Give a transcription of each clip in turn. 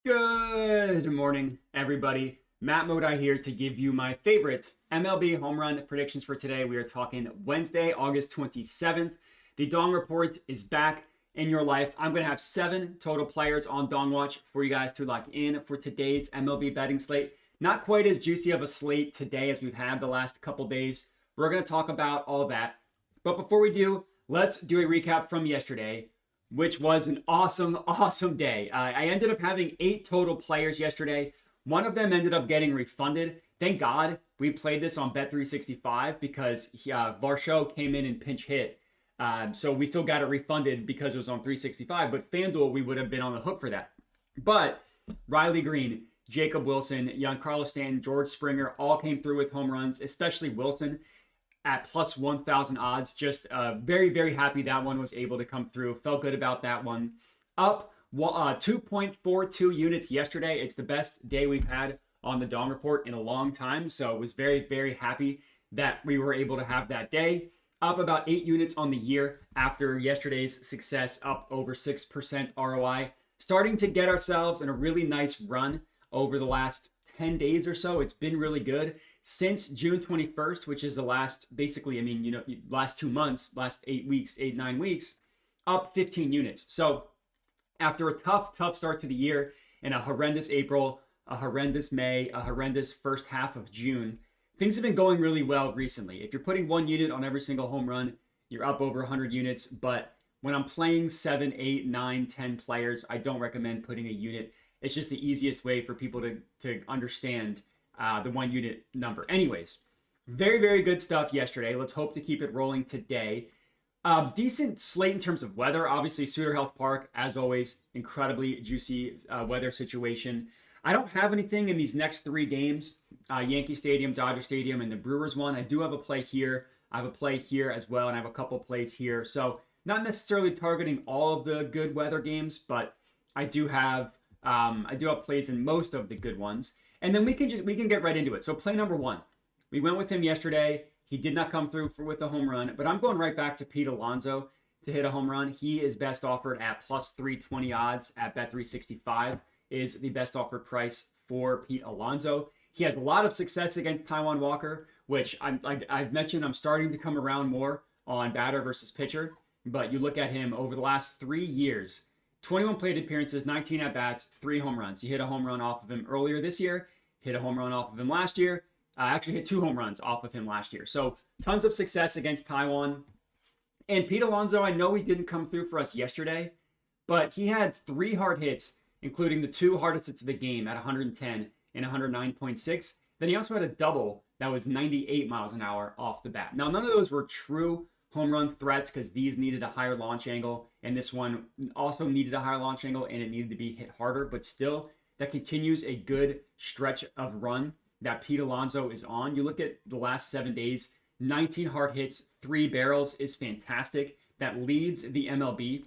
Good morning, everybody. Matt Modi here to give you my favorite MLB home run predictions for today. We are talking Wednesday, August 27th. The Dong Report is back in your life. I'm going to have 7 total players on Dong Watch for you guys to lock in for today's MLB betting slate. Not quite as juicy of a slate today as we've had the last couple days. We're going to talk about all that. But before we do, let's do a recap from yesterday, which was an awesome day. I ended up having 8 total players yesterday. One of them ended up getting refunded. Thank God we played this on Bet365 because Varsho came in and pinch hit. So we still got it refunded because it was on 365. But FanDuel, we would have been on the hook for that. But Riley Green, Jacob Wilson, Giancarlo Stanton, George Springer all came through with home runs, especially Wilson at plus 1,000 odds. Just very happy that one was able to come through. Felt good about that one. Up 2.42 units yesterday. It's the best day we've had on the Dong Report in a long time. So it was very happy that we were able to have that day. Up about 8 units on the year after yesterday's success, up over 6% ROI. Starting to get ourselves in a really nice run over the last 10 days or so. It's been really good. Since June 21st, which is the last, basically, last 2 months, last 9 weeks, up 15 units. So after a tough start to the year and a horrendous April, a horrendous May, a horrendous first half of June, things have been going really well recently. If you're putting 1 unit on every single home run, you're up over 100 units. But when I'm playing 7, 8, 9, 10 players, I don't recommend putting a unit. It's just the easiest way for people to understand the 1 unit number. Anyways, very good stuff yesterday. Let's hope to keep it rolling today. Decent slate in terms of weather. Obviously, Suter Health Park, as always, incredibly juicy weather situation. I don't have anything in these next 3 games, Yankee Stadium, Dodger Stadium, and the Brewers one. I do have a play here. I have a play here as well, and I have a couple plays here. So not necessarily targeting all of the good weather games, but I do have plays in most of the good ones. And then we can get right into it. So play number 1. We went with him yesterday. He did not come through with a home run, but I'm going right back to Pete Alonso to hit a home run. He is best offered at plus 320 odds at Bet365 is the best offered price for Pete Alonso. He has a lot of success against Taijuan Walker, which I've mentioned I'm starting to come around more on batter versus pitcher. But you look at him over the last 3 years, 21 plate appearances, 19 at-bats, 3 home runs. He hit a home run off of him earlier this year, hit a home run off of him last year, actually hit 2 home runs off of him last year. So tons of success against Taijuan. And Pete Alonso, I know he didn't come through for us yesterday, but he had 3 hard hits, including the 2 hardest hits of the game at 110 and 109.6. Then he also had a double that was 98 miles an hour off the bat. Now, none of those were true home run threats because these needed a higher launch angle, and this one also needed a higher launch angle, and it needed to be hit harder. But still, that continues a good stretch of run that Pete Alonso is on. You look at the last 7 days, 19 hard hits, 3 barrels is fantastic. That leads the MLB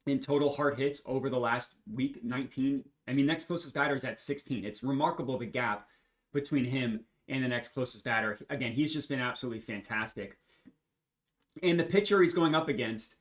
in total hard hits over the last week, 19. Next closest batter is at 16. It's remarkable the gap between him and the next closest batter. Again, he's just been absolutely fantastic. And the pitcher he's going up against,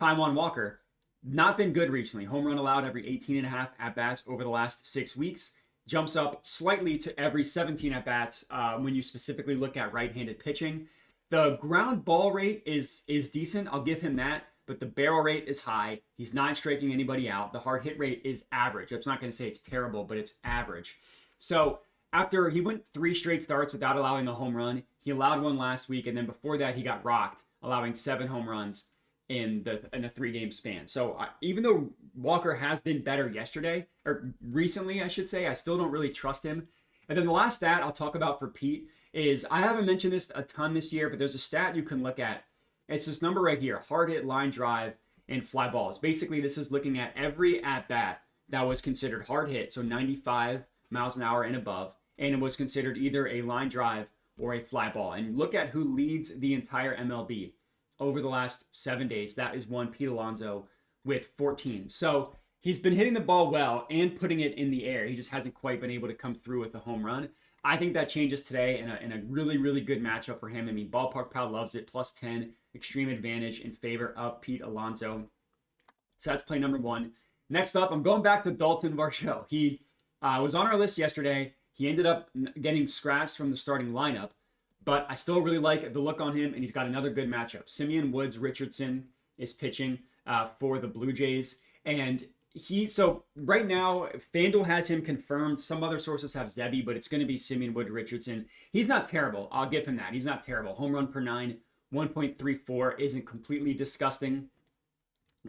Taijuan Walker, not been good recently. Home run allowed every 18.5 at-bats over the last 6 weeks. Jumps up slightly to every 17 at-bats when you specifically look at right-handed pitching. The ground ball rate is decent. I'll give him that. But the barrel rate is high. He's not striking anybody out. The hard hit rate is average. I'm not going to say it's terrible, but it's average. So after he went 3 straight starts without allowing a home run, he allowed one last week. And then before that, he got rocked, allowing 7 home runs in a 3-game span. So even though Walker has been better yesterday, or recently, I should say, I still don't really trust him. And then the last stat I'll talk about for Pete is, I haven't mentioned this a ton this year, but there's a stat you can look at. It's this number right here, hard hit, line drive, and fly balls. Basically, this is looking at every at-bat that was considered hard hit, so 95 miles an hour and above, and it was considered either a line drive or a fly ball. And look at who leads the entire MLB over the last 7 days. That is one Pete Alonso with 14. So he's been hitting the ball well and putting it in the air. He just hasn't quite been able to come through with a home run. I think that changes today in a really good matchup for him. Ballpark Pal loves it. Plus 10, extreme advantage in favor of Pete Alonso. So that's play number 1. Next up, I'm going back to Daulton Varsho. He was on our list yesterday. He ended up getting scratched from the starting lineup, but I still really like the look on him, and he's got another good matchup. Simeon Woods Richardson is pitching for the Blue Jays, and so right now, FanDuel has him confirmed. Some other sources have Zebby, but it's going to be Simeon Wood Richardson. He's not terrible. I'll give him that. He's not terrible. Home run per 9, 1.34 isn't completely disgusting.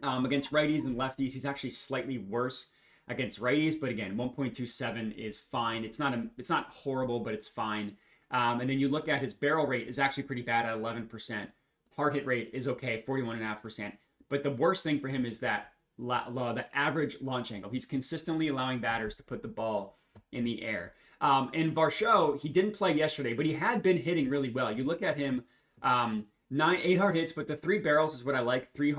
Against righties and lefties, he's actually slightly worse against righties, but again, 1.27 is fine. It's not horrible, but it's fine. And then you look at his barrel rate is actually pretty bad at 11%. Hard hit rate is okay, 41.5%. But the worst thing for him is that the average launch angle. He's consistently allowing batters to put the ball in the air. In Varsho, he didn't play yesterday, but he had been hitting really well. You look at him, 8 hard hits, but the 3 barrels is what I like. 3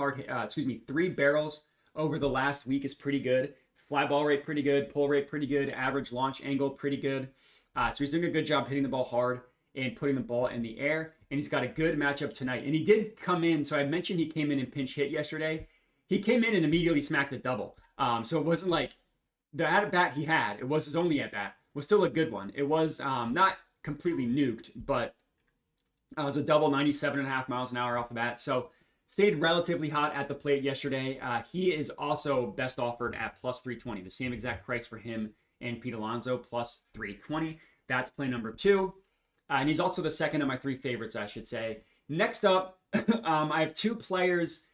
barrels over the last week is pretty good. Fly ball rate pretty good, pull rate pretty good, average launch angle pretty good. So he's doing a good job hitting the ball hard and putting the ball in the air. And he's got a good matchup tonight. And he did come in. So I mentioned he came in and pinch hit yesterday. He came in and immediately smacked a double. So it wasn't like the at-bat he had, it was his only at-bat, was still a good one. It was not completely nuked, but it was a double, 97.5 miles an hour off the bat. So stayed relatively hot at the plate yesterday. He is also best offered at plus 320, the same exact price for him and Pete Alonso, plus 320. That's play number 2. And he's also the second of my 3 favorites, I should say. Next up, I have 2 players,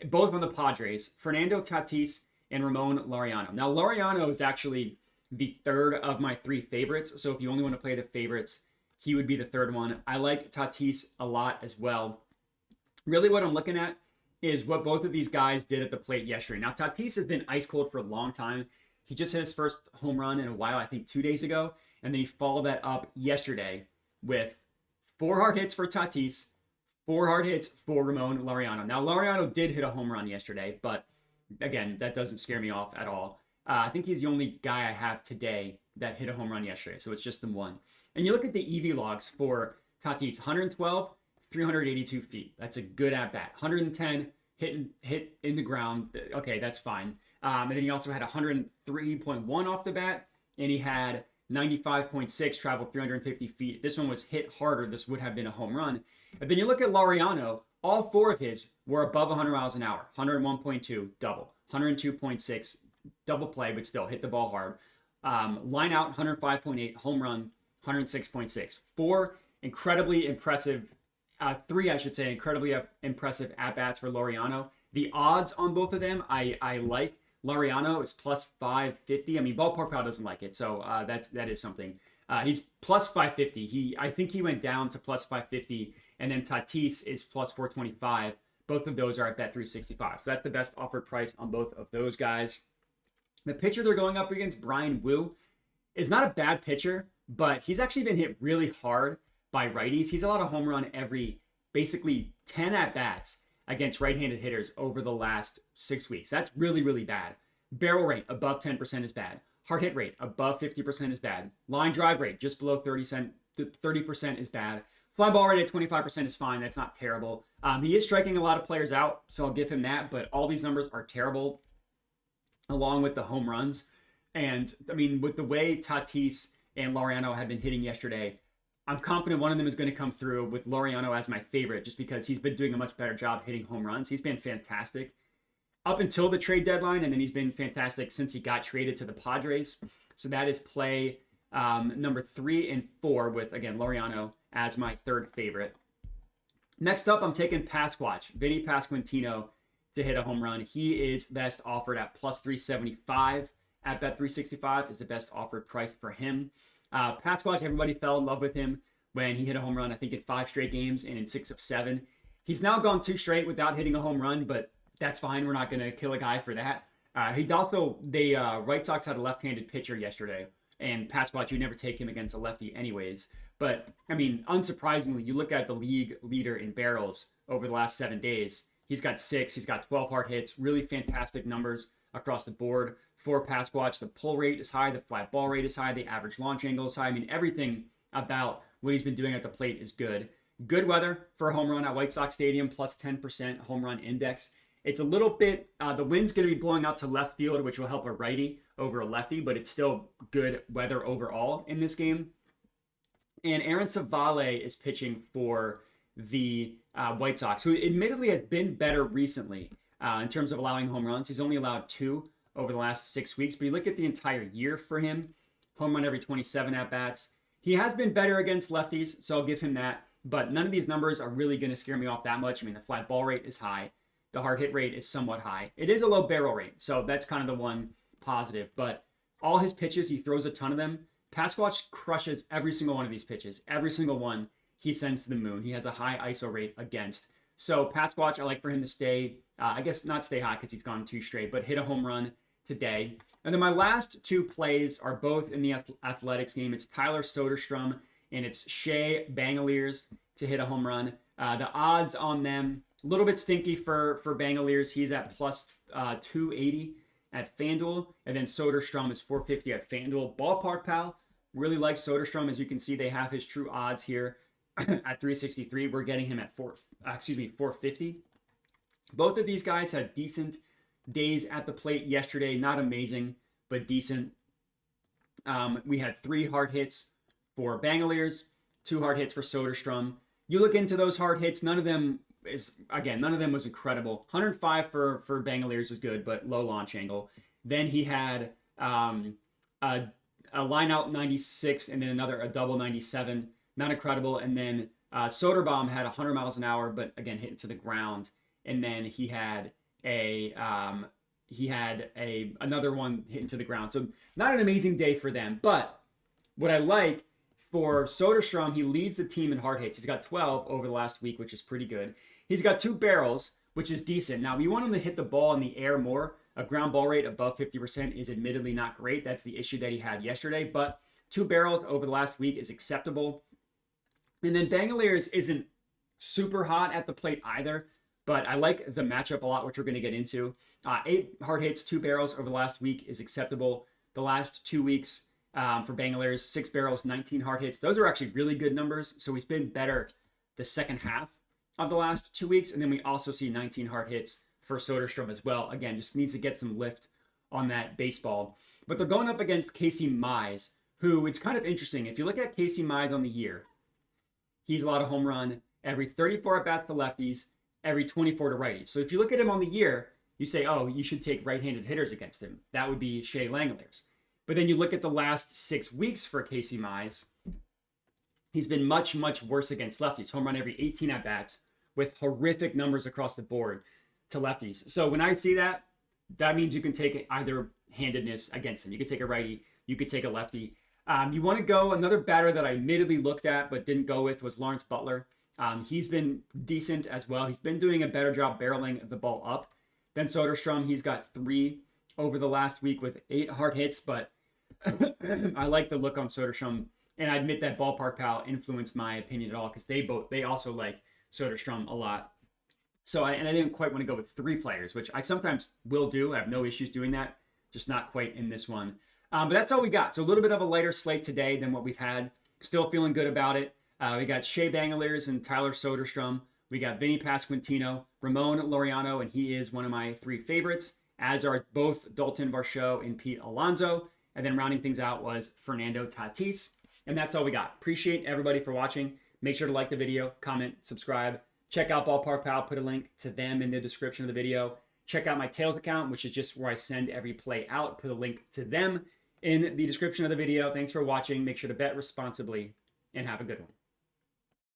both on the Padres, Fernando Tatis and Ramon Laureano. Now, Laureano is actually the third of my 3 favorites. So if you only want to play the favorites, he would be the third one. I like Tatis a lot as well. Really what I'm looking at is what both of these guys did at the plate yesterday. Now, Tatis has been ice cold for a long time. He just hit his first home run in a while, I think 2 days ago. And then he followed that up yesterday with 4 hard hits for Tatis, 4 hard hits for Ramon Laureano. Now, Laureano did hit a home run yesterday, but again, that doesn't scare me off at all. I think he's the only guy I have today that hit a home run yesterday, so it's just the one. And you look at the EV logs for Tatis, 112, 382 feet. That's a good at-bat. 110, hit in the ground. Okay, that's fine. And then he also had 103.1 off the bat, and he had 95.6, traveled 350 feet. If this one was hit harder, this would have been a home run. And then you look at Laureano, all 4 of his were above 100 miles an hour. 101.2, double. 102.6, double play, but still hit the ball hard. Line out, 105.8, home run, 106.6. 4 incredibly impressive, 3, I should say, incredibly impressive at-bats for Laureano. The odds on both of them, I like. Laureano is plus 550. I mean, Ballpark Pal doesn't like it, so that is something. He's plus 550. I think he went down to plus 550, and then Tatis is plus 425. Both of those are at Bet365. So that's the best offered price on both of those guys. The pitcher they're going up against, Brian Wu, is not a bad pitcher, but he's actually been hit really hard by righties. He's allowed a home run every basically 10 at-bats against right-handed hitters over the last 6 weeks. That's really, really bad. Barrel rate above 10% is bad. Hard hit rate above 50% is bad. Line drive rate just below 30% is bad. Fly ball rate at 25% is fine. That's not terrible. He is striking a lot of players out, so I'll give him that, but all these numbers are terrible along with the home runs. And, I mean, with the way Tatis and Laureano have been hitting yesterday, I'm confident one of them is going to come through, with Laureano as my favorite, just because he's been doing a much better job hitting home runs. He's been fantastic up until the trade deadline, and then he's been fantastic since he got traded to the Padres. So that is play number 3 and 4 with, again, Laureano as my third favorite. Next up, I'm taking Pasquatch, Vinnie Pasquantino, to hit a home run. He is best offered at plus 375 at Bet365 is the best offered price for him. Pasquatch, everybody fell in love with him when he hit a home run, I think, in 5 straight games and in 6 of 7. He's now gone 2 straight without hitting a home run, but that's fine. We're not going to kill a guy for that. The White Sox had a left-handed pitcher yesterday, and Pasquatch, you never take him against a lefty anyways. But, I mean, unsurprisingly, you look at the league leader in barrels over the last 7 days. He's got 6. He's got 12 hard hits. Really fantastic numbers across the board for Pasquatch. The pull rate is high. The fly ball rate is high. The average launch angle is high. I mean, everything about what he's been doing at the plate is good. Good weather for a home run at White Sox Stadium, plus 10% home run index. It's a little bit, the wind's going to be blowing out to left field, which will help a righty over a lefty, but it's still good weather overall in this game. And Aaron Savale is pitching for the White Sox, who admittedly has been better recently in terms of allowing home runs. He's only allowed 2 over the last 6 weeks, but you look at the entire year for him, home run every 27 at-bats. He has been better against lefties, so I'll give him that. But none of these numbers are really going to scare me off that much. I mean, the fly ball rate is high. The hard hit rate is somewhat high. It is a low barrel rate, so that's kind of the one positive. But all his pitches, he throws a ton of them. Pasquantino crushes every single one of these pitches. Every single one he sends to the moon. He has a high ISO rate against. So Pasquantino, I like for him to stay, I guess not stay hot because he's gone 2 straight, but hit a home run today. And then my last 2 plays are both in the Athletics game. It's Tyler Soderstrom and it's Shea Bangaliers to hit a home run. The odds on them, a little bit stinky for Bangaliers. He's at plus 280 at FanDuel. And then Soderstrom is 450 at FanDuel. Ballpark Pal really likes Soderstrom. As you can see, they have his true odds here at 363. We're getting him at 450. Both of these guys had decent days at the plate yesterday. Not amazing, but decent. We had 3 hard hits for Bangaliers, 2 hard hits for Soderstrom. You look into those hard hits, none of them was incredible. 105 for Bangaliers is good, but low launch angle. Then he had a line out 96 and then a double 97. Not incredible. And then Soderbaum had 100 miles an hour, but again, hit to the ground. And then he had another one hitting to the ground. So not an amazing day for them. But what I like for Soderstrom, he leads the team in hard hits. He's got 12 over the last week, which is pretty good. He's got 2 barrels, which is decent. Now, we want him to hit the ball in the air more. A ground ball rate above 50% is admittedly not great. That's the issue that he had yesterday. But 2 barrels over the last week is acceptable. And then Bangaliers isn't super hot at the plate either. But I like the matchup a lot, which we're going to get into. 8 hard hits, 2 barrels over the last week is acceptable. The last 2 weeks for Bangaliers, 6 barrels, 19 hard hits. Those are actually really good numbers. So he's been better the second half of the last 2 weeks. And then we also see 19 hard hits for Soderstrom as well. Again, just needs to get some lift on that baseball. But they're going up against Casey Mize, who it's kind of interesting. If you look at Casey Mize on the year, he's allowed a home run every 34 at-bats to lefties, every 24 to righties. So if you look at him on the year, you say, oh, you should take right-handed hitters against him. That would be Shea Langoliers. But then you look at the last 6 weeks for Casey Mize, he's been much, much worse against lefties. Home run every 18 at-bats with horrific numbers across the board to lefties. So when I see that, that means you can take either handedness against him. You could take a righty, you could take a lefty. You want to go, another batter that I admittedly looked at but didn't go with was Lawrence Butler. He's been decent as well. He's been doing a better job barreling the ball up than Soderstrom. He's got 3 over the last week with 8 hard hits, but I like the look on Soderstrom. And I admit that Ballpark Pal influenced my opinion at all because they also like Soderstrom a lot. So I didn't quite want to go with 3 players, which I sometimes will do. I have no issues doing that, just not quite in this one. But that's all we got. So a little bit of a lighter slate today than what we've had. Still feeling good about it. We got Shea Bangaliers and Tyler Soderstrom. We got Vinnie Pasquantino, Ramon Laureano, and he is one of my 3 favorites, as are both Daulton Varsho and Pete Alonso. And then rounding things out was Fernando Tatis. And that's all we got. Appreciate everybody for watching. Make sure to like the video, comment, subscribe. Check out Ballpark Pal. Put a link to them in the description of the video. Check out my Tails account, which is just where I send every play out. Put a link to them in the description of the video. Thanks for watching. Make sure to bet responsibly and have a good one.